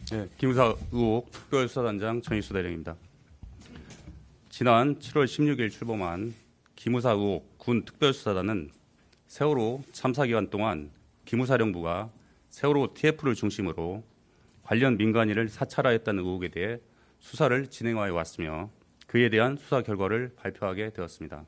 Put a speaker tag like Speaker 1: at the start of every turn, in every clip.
Speaker 1: 네, 기무사 의혹 특별수사단장 전익수 대령입니다. 지난 7월 16일 출범한 기무사 의혹 군 특별수사단은 세월호 참사 기간 동안 기무사령부가 세월호 TF를 중심으로 관련 민간인을 사찰하였다는 의혹에 대해 수사를 진행하여 왔으며 그에 대한 수사 결과를 발표하게 되었습니다.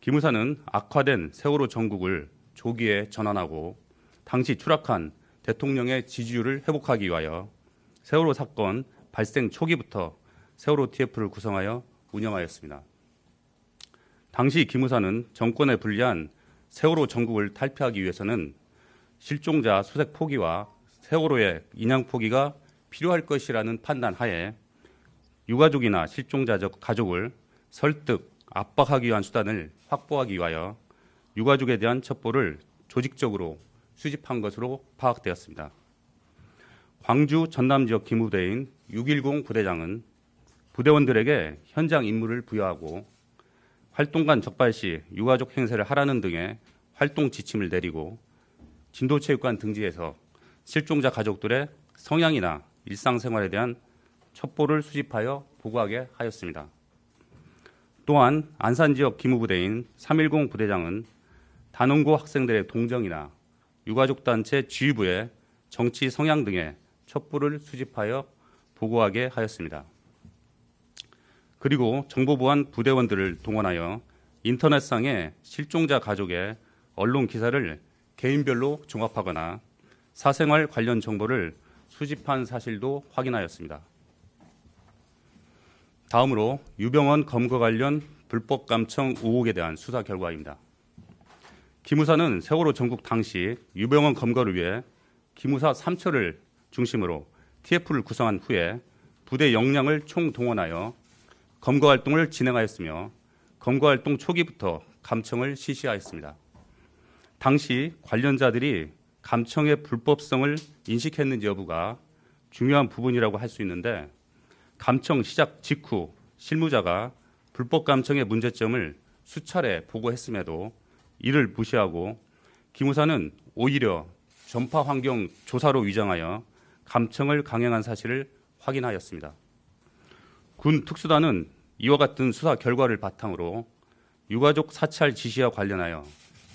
Speaker 1: 기무사는 악화된 세월호 전국을 조기에 전환하고 당시 추락한 대통령의 지지율을 회복하기 위하여 세월호 사건 발생 초기부터 세월호 TF를 구성하여 운영하였습니다. 당시 기무사는 정권에 불리한 세월호 전국을 탈피하기 위해서는 실종자 수색 포기와 세월호의 인양 포기가 필요할 것이라는 판단 하에 유가족이나 실종자 가족을 설득, 압박하기 위한 수단을 확보하기 위하여 유가족에 대한 첩보를 조직적으로 수집한 것으로 파악되었습니다. 광주 전남 지역 기무대인 610 부대장은 부대원들에게 현장 임무를 부여하고 활동간 적발 시 유가족 행세를 하라는 등의 활동 지침을 내리고 진도체육관 등지에서 실종자 가족들의 성향이나 일상생활에 대한 첩보를 수집하여 보고하게 하였습니다. 또한 안산 지역 기무부대인 310 부대장은 단원고 학생들의 동정이나 유가족 단체 지휘부의 정치 성향 등의 첩보를 수집하여 보고하게 하였습니다. 그리고 정보보안 부대원들을 동원하여 인터넷상의 실종자 가족의 언론 기사를 개인별로 종합하거나 사생활 관련 정보를 수집한 사실도 확인하였습니다. 다음으로 유병헌 검거 관련 불법 감청 의혹에 대한 수사 결과입니다. 기무사는 세월호 전국 당시 유병헌 검거를 위해 기무사 3처를 중심으로 TF를 구성한 후에 부대 역량을 총동원하여 검거 활동을 진행하였으며 검거 활동 초기부터 감청을 실시하였습니다. 당시 관련자들이 감청의 불법성을 인식했는지 여부가 중요한 부분이라고 할 수 있는데 감청 시작 직후 실무자가 불법 감청의 문제점을 수차례 보고했음에도 이를 무시하고 기무사는 오히려 전파 환경 조사로 위장하여 감청을 강행한 사실을 확인하였습니다. 군 특수단은 이와 같은 수사 결과를 바탕으로 유가족 사찰 지시와 관련하여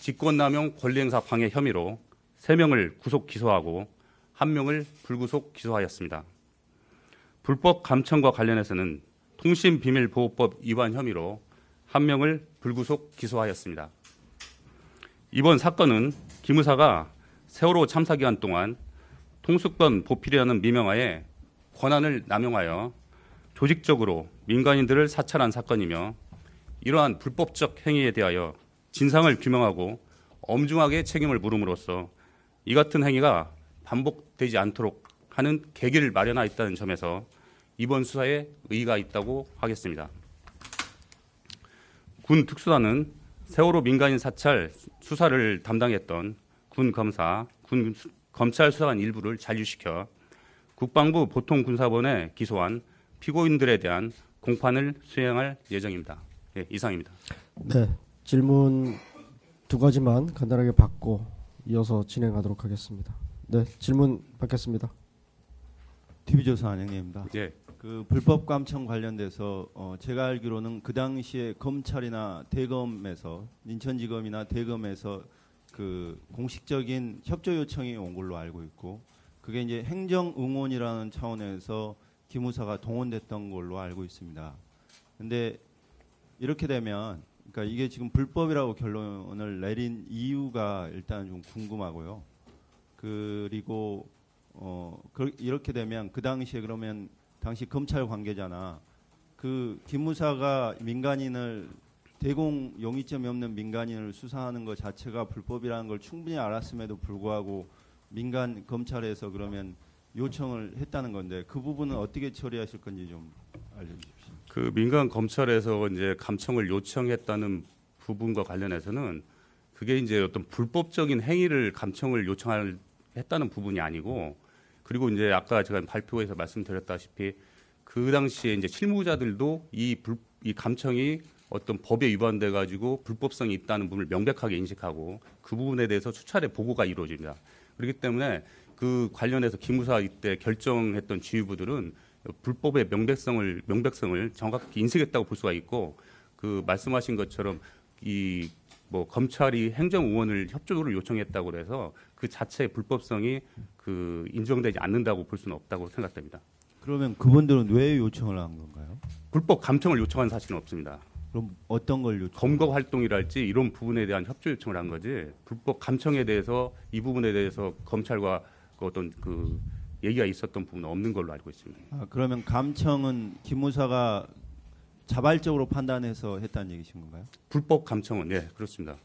Speaker 1: 직권남용 권리행사 방해 혐의로 3명을 구속 기소하고 1명을 불구속 기소하였습니다. 불법 감청과 관련해서는 통신비밀보호법 위반 혐의로 1명을 불구속 기소하였습니다. 이번 사건은 기무사가 세월호 참사 기간 동안 통수권 보필이라는 미명하에 권한을 남용하여 조직적으로 민간인들을 사찰한 사건이며 이러한 불법적 행위에 대하여 진상을 규명하고 엄중하게 책임을 물음으로써 이 같은 행위가 반복되지 않도록 하는 계기를 마련하였다는 점에서 이번 수사에 의의가 있다고 하겠습니다. 군 특수단은 세월호 민간인 사찰 수사를 담당했던 군 검사, 군 검찰 수사관 일부를 잔류시켜 국방부 보통군사본에 기소한 피고인들에 대한 공판을 수행할 예정입니다. 네, 이상입니다.
Speaker 2: 네, 질문 2가지만 간단하게 받고 이어서 진행하도록 하겠습니다. 네, 질문 받겠습니다.
Speaker 3: TV조선 안영래입니다.
Speaker 1: 예.
Speaker 3: 그 불법 감청 관련돼서 제가 알기로는 그 당시에 검찰이나 대검에서 인천지검이나 대검에서 그 공식적인 협조 요청이 온 걸로 알고 있고 그게 이제 행정 응원이라는 차원에서 기무사가 동원됐던 걸로 알고 있습니다. 근데 이렇게 되면 그러니까 이게 지금 불법이라고 결론을 내린 이유가 일단 좀 궁금하고요. 그리고 이렇게 되면 그 당시에 그러면 당시 검찰 관계자나 그 기무사가 민간인을 대공 용의점이 없는 민간인을 수사하는 것 자체가 불법이라는 걸 충분히 알았음에도 불구하고 민간 검찰에서 그러면 요청을 했다는 건데 그 부분은 어떻게 처리하실 건지 좀 알려주십시오.
Speaker 1: 그 민간 검찰에서 이제 감청을 요청했다는 부분과 관련해서는 그게 이제 어떤 불법적인 행위를 감청을 요청했다는 부분이 아니고 그리고 이제 아까 제가 발표에서 말씀드렸다시피 그 당시에 이제 실무자들도 이 감청이 어떤 법에 위반돼 가지고 불법성이 있다는 부분을 명백하게 인식하고 그 부분에 대해서 수차례 보고가 이루어집니다. 그렇기 때문에 그 관련해서 기무사 이때 결정했던 지휘부들은 불법의 명백성을 정확히 인식했다고 볼 수가 있고 그 말씀하신 것처럼 이 뭐 검찰이 행정의원을 협조를 요청했다고 해서 그 자체의 불법성이 그 인정되지 않는다고 볼 수는 없다고 생각됩니다.
Speaker 3: 그러면 그분들은 왜 요청을 한 건가요?
Speaker 1: 불법 감청을 요청한 사실은 없습니다.
Speaker 3: 그럼 어떤 걸 요청?
Speaker 1: 검거 활동이랄지 이런 부분에 대한 협조 요청을 한 거지 불법 감청에 대해서 이 부분에 대해서 검찰과 그 어떤 그 얘기가 있었던 부분은 없는 걸로 알고 있습니다.
Speaker 3: 아, 그러면 감청은 기무사가 자발적으로 판단해서 했다는 얘기신 건가요?
Speaker 1: 불법 감청은 예 그렇습니다.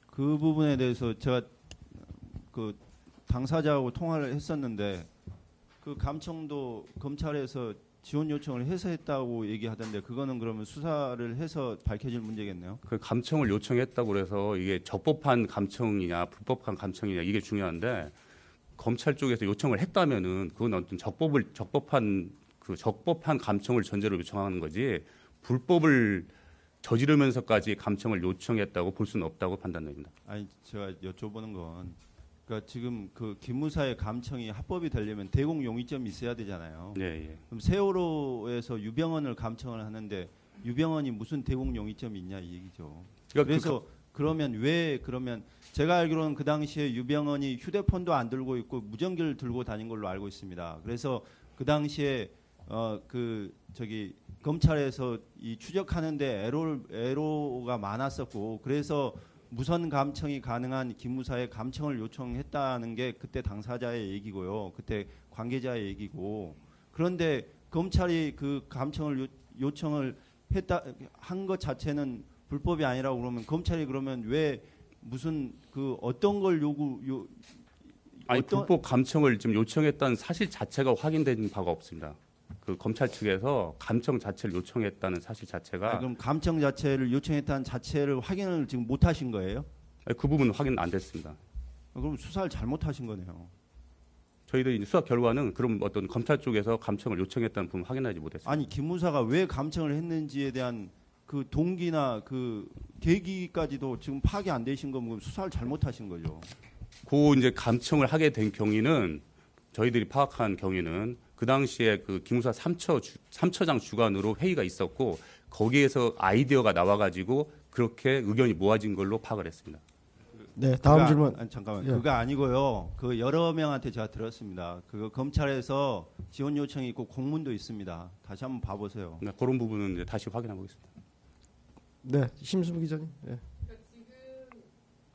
Speaker 3: 그 부분에 대해서 제가 그 당사자하고 통화를 했었는데 그 감청도 검찰에서 지원 요청을 해서 했다고 얘기하던데 그거는 그러면 수사를 해서 밝혀질 문제겠네요.
Speaker 1: 그 감청을 요청했다고 그래서 이게 적법한 감청이냐 불법한 감청이냐 이게 중요한데 검찰 쪽에서 요청을 했다면은 그건 어떤 적법한 감청을 전제로 요청하는 거지 불법을 저지르면서까지 감청을 요청했다고 볼 수는 없다고 판단됩니다.
Speaker 3: 아니 제가 여쭤보는 건 그러니까 지금 그 기무사의 감청이 합법이 되려면 대공 용의점이 있어야 되잖아요.
Speaker 1: 예, 예.
Speaker 3: 그럼 세월호에서 유병헌을 감청을 하는데 유병헌이 무슨 대공 용의점이 있냐 이 얘기죠.
Speaker 1: 그러니까
Speaker 3: 그래서 그러면 왜 그러면 제가 알기로는 그 당시에 유병헌이 휴대폰도 안 들고 있고 무전기를 들고 다닌 걸로 알고 있습니다. 그래서 그 당시에 검찰에서 이 추적하는데 애로가 많았었고 그래서 무선 감청이 가능한 기무사에 감청을 요청했다는 게 그때 당사자의 얘기고요. 그때 관계자의 얘기고 그런데 검찰이 그 감청을 요청을 한 것 자체는 불법이 아니라고 그러면 검찰이 그러면 왜 무슨 그 어떤 걸
Speaker 1: 불법 감청을 지금 요청했다는 사실 자체가 확인된 바가 없습니다. 그 검찰 측에서 감청 자체를 요청했다는 사실 자체가
Speaker 3: 그럼 감청 자체를 요청했다는 자체를 확인을 지금 못 하신 거예요?
Speaker 1: 그 부분은 확인 안 됐습니다.
Speaker 3: 그럼 수사를 잘못하신 거네요.
Speaker 1: 저희들이 이제 수사 결과는 그럼 어떤 검찰 쪽에서 감청을 요청했다는 부분 확인하지 못했습니다.
Speaker 3: 아니 기무사가 왜 감청을 했는지에 대한 그 동기나 그 계기까지도 지금 파악이 안 되신 거면 수사를 잘못하신 거죠.
Speaker 1: 그 이제 감청을 하게 된 경위는 저희들이 파악한 경위는 그 당시에 그 기무사 3처장 주관으로 회의가 있었고 거기에서 아이디어가 나와가지고 그렇게 의견이 모아진 걸로 파악을 했습니다.
Speaker 2: 네, 다음 질문.
Speaker 3: 잠깐만.
Speaker 2: 예.
Speaker 3: 그거 아니고요. 그 여러 명한테 제가 들었습니다. 그 검찰에서 지원 요청이 있고 공문도 있습니다. 다시 한번 봐보세요.
Speaker 1: 그러니까 그런 부분은 이제 다시 확인하고 있습니다.
Speaker 2: 네, 심수부 기자님. 예.
Speaker 4: 그러니까 지금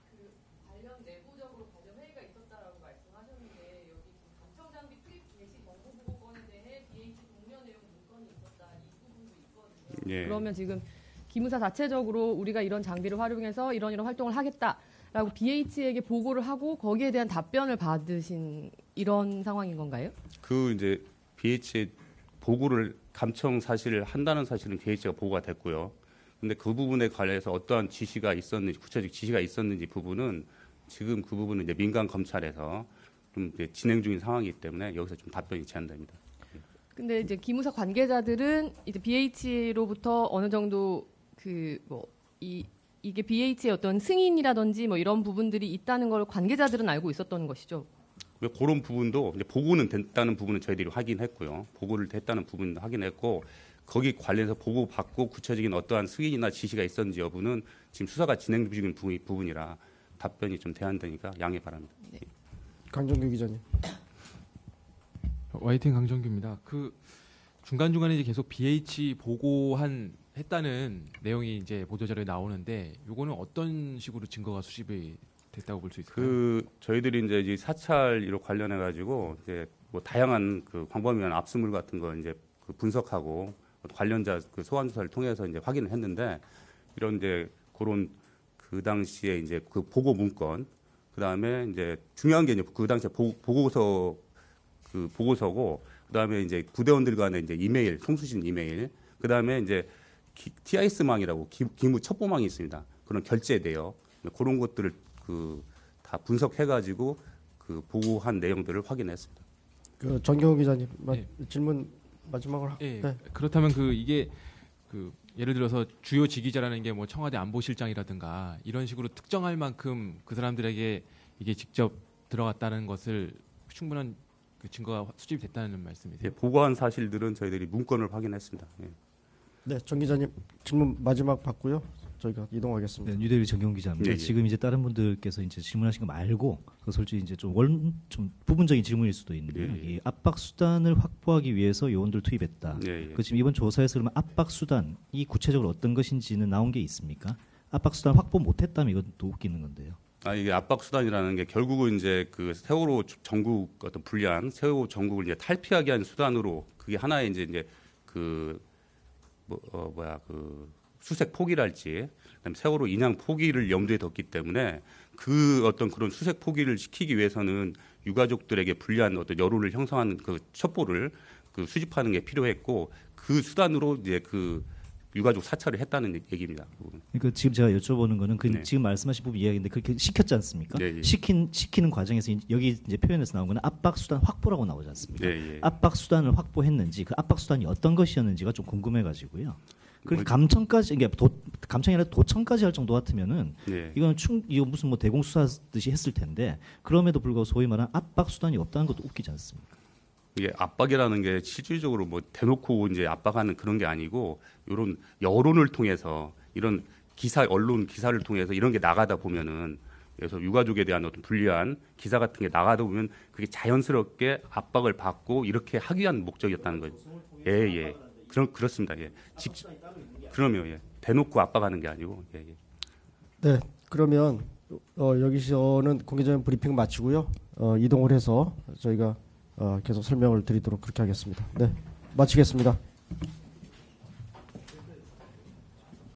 Speaker 4: 그 관련 내부적으로 관련 회의가 있었다라고 말씀하셨는데 여기 지금 감청 장비 투입 개시 정보 보고건에 대해 BH 동료 내용 문건이 있었다 이 부분도 있거든요.
Speaker 1: 예.
Speaker 4: 그러면 지금 기무사 자체적으로 우리가 이런 장비를 활용해서 이런 활동을 하겠다라고 BH에게 보고를 하고 거기에 대한 답변을 받으신 이런 상황인 건가요?
Speaker 1: 그 이제 BH의 보고를 감청 사실을 한다는 사실은 BH가 보고가 됐고요. 근데 그 부분에 관해서 어떠한 지시가 있었는지 구체적 지시가 있었는지 부분은 지금 그 부분은 이제 민간 검찰에서 좀 이제 진행 중인 상황이기 때문에 여기서 좀 답변이 제한됩니다.
Speaker 4: 근데 이제 기무사 관계자들은 이제 BH로부터 어느 정도 그 이게 BH의 어떤 승인이라든지 뭐 이런 부분들이 있다는 걸 관계자들은 알고 있었던 것이죠.
Speaker 1: 그런 부분도 이제 보고는 됐다는 부분은 저희들이 확인했고요. 보고를 됐다는 부분도 확인했고 거기 관련해서 보고 받고 구체적인 어떠한 승인이나 지시가 있었는지 여부는 지금 수사가 진행 중인 부분이라 답변이 좀 제한되니까 양해 바랍니다.
Speaker 2: 강정규 기자님.
Speaker 5: YTN 강정규입니다. 그 중간중간에 이제 계속 BH 했다는 내용이 이제 보도자료에 나오는데 요거는 어떤 식으로 증거가 수집이 됐다고 볼 수 있을까요?
Speaker 1: 저희들이 이제 이 사찰 관련해 가지고 이제 뭐 다양한 그 광범위한 압수물 같은 거 이제 그 분석하고 관련자 그 소환 조사를 통해서 이제 확인을 했는데 이런 이제 그런 그 당시에 이제 그 보고 문건 그다음에 이제 중요한 게 이제 그 당시에 보고서고 그다음에 이제 부대원들 간의 이제 이메일 송수신 이메일 그다음에 이제 TIS망이라고 기무 첩보망이 있습니다. 그런 결제 내역 그런 것들을 그 다 분석해 가지고 그 보고한 내용들을 확인했습니다.
Speaker 2: 그 전경호 기자님
Speaker 5: 네.
Speaker 2: 질문 마지막으로
Speaker 5: 예.
Speaker 2: 네.
Speaker 5: 그렇다면 이게 예를 들어서 주요 지기자라는 게 뭐 청와대 안보실장이라든가 이런 식으로 특정할 만큼 그 사람들에게 이게 직접 들어갔다는 것을 충분한 그 증거가 수집이 됐다는 말씀이세요?
Speaker 1: 예, 보고한 사실들은 저희들이 문건을 확인했습니다. 예.
Speaker 2: 네, 정 기자님 질문 마지막 받고요. 저희가 이동하겠습니다.
Speaker 6: 네, 뉴데일리 정경 기자입니다.
Speaker 1: 예, 예.
Speaker 6: 지금 이제 다른 분들께서 이제 질문하신 거 말고 그 솔직히 이제 좀 부분적인 질문일 수도 있는데요.
Speaker 1: 예, 예.
Speaker 6: 이 압박 수단을 확보하기 위해서 요원들 투입했다.
Speaker 1: 예, 예.
Speaker 6: 그 지금 이번 조사에서 그러면 압박 수단이 구체적으로 어떤 것인지는 나온 게 있습니까? 압박 수단 확보 못했다면 이건 또 웃기는 건데요.
Speaker 1: 이게 압박 수단이라는 게 결국은 이제 그 세월호 전국 어떤 불리한 세월호 전국을 이제 탈피하게 한 수단으로 그게 하나의 이제 그 수색 포기랄지 그다음에 세월호 인양 포기를 염두에 뒀기 때문에 그 어떤 그런 수색 포기를 시키기 위해서는 유가족들에게 불리한 어떤 여론을 형성하는 그 첩보를 그 수집하는 게 필요했고 그 수단으로 이제 그 유가족 사찰을 했다는 얘기입니다. 그거는.
Speaker 6: 그러니까 지금 제가 여쭤보는 거는 그
Speaker 1: 네.
Speaker 6: 지금 말씀하신 부분 이야기인데 그렇게 시켰지 않습니까?
Speaker 1: 네, 예. 시키는
Speaker 6: 과정에서 여기 이제 표현에서 나온 거는 압박 수단 확보라고 나오지 않습니까?
Speaker 1: 예, 예.
Speaker 6: 압박 수단을 확보했는지 그 압박 수단이 어떤 것이었는지가 좀 궁금해가지고요. 그렇게
Speaker 1: 뭐-
Speaker 6: 감청까지 이게 감청이 아니라 도청까지 할 정도 같으면은
Speaker 1: 네.
Speaker 6: 이건 이거 무슨 뭐 대공수사듯이 했을 텐데 그럼에도 불구하고 소위 말하는 압박 수단이 없다는 것도 웃기지 않습니까?
Speaker 1: 이게 압박이라는 게 실질적으로 뭐 대놓고 이제 압박하는 그런 게 아니고 이런 여론을 통해서 이런 언론 기사를 통해서 이런 게 나가다 보면은 그래서 유가족에 대한 어떤 불리한 기사 같은 게 나가다 보면 그게 자연스럽게 압박을 받고 이렇게 하기 위한 목적이었다는 거죠. 예, 예. 그렇습니다. 예. 그러면 예. 대놓고 압박하는 게 아니고 예, 예.
Speaker 2: 네, 그러면 여기서는 공개적인 브리핑 마치고요. 이동을 해서 저희가 계속 설명을 드리도록 그렇게 하겠습니다. 네, 마치겠습니다.